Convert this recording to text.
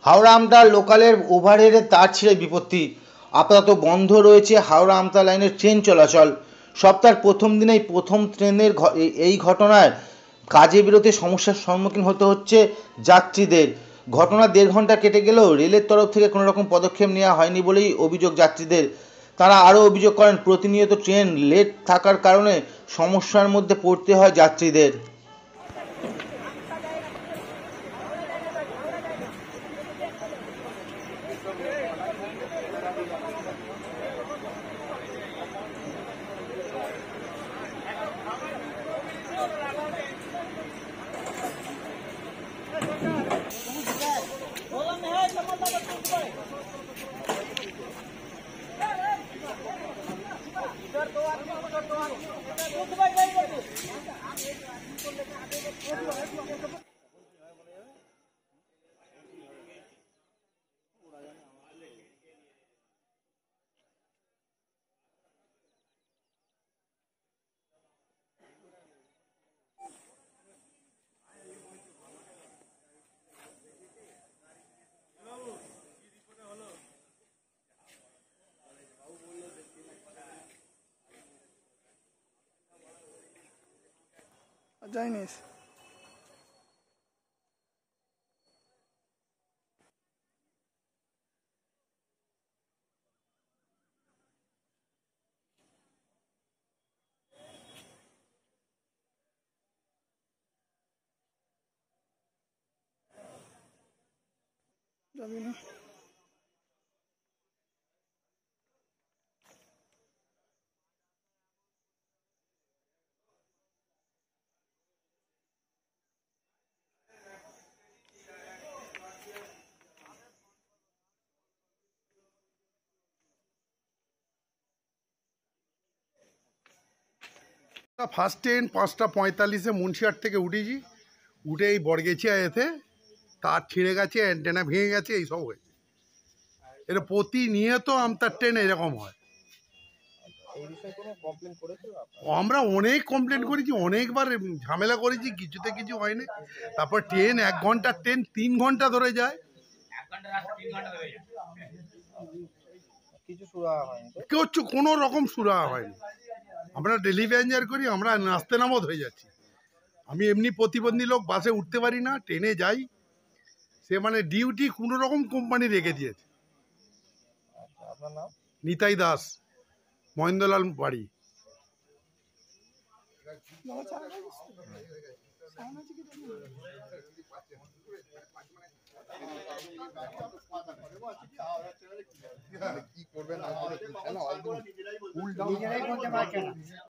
হাওড়া আমতা লোকালের ওভারহেডের তার ছিঁড়ে বিপত্তি। আপাতত বন্ধ রয়েছে হাওড়া আমতা লাইনের ট্রেন চলাচল। সপ্তাহের প্রথম দিনেই প্রথম ট্রেনের এই ঘটনায় কাজে বেরোতে সমস্যার সম্মুখীন হতে হচ্ছে যাত্রীদের। ঘটনা 1.5 ঘন্টা কেটে গেলেও রেলের তরফ থেকে কোনো রকম পদক্ষেপ নেওয়া হয়নি বলেই অভিযোগ যাত্রীদের। তারা আরও অভিযোগ করেন, প্রতিনিয়ত ট্রেন লেট থাকার কারণে সমস্যার মধ্যে পড়তে হয় যাত্রীদের। যায়নি। যাবি না? ফার্স্ট ট্রেন 5:45 মুন্সিয়াট থেকে উঠেছি, উঠে এই বড়গেছিয়া এতে তার ছিঁড়ে গেছে, অ্যান্টেনা ভেঙে গেছে, এইসব হয়েছে। এটা প্রতিনিয়ত আমতার ট্রেন এরকম হয়। আমরা অনেক কমপ্লেন করেছি, অনেকবার ঝামেলা করেছি, কিছুতে কিছু হয়নি। তারপর ট্রেন 1 ঘন্টার ট্রেন 3 ঘন্টা ধরে যায়, কিছু কোনো রকম সুরাহা হয়নি। আমরা ডেলি প্যাসেঞ্জার করি, আমরা নাচতে নামত হয়ে যাচ্ছি। আমি এমনি প্রতিবন্ধী লোক, বাসে উঠতে পারি না, ট্রেনে যাই, সে মানে ডিউটি কোনো রকম কোম্পানি রেখে দিয়েছে। নিতাই দাস, মহেন্দ্রলাল বাড়ি। কি করবেন?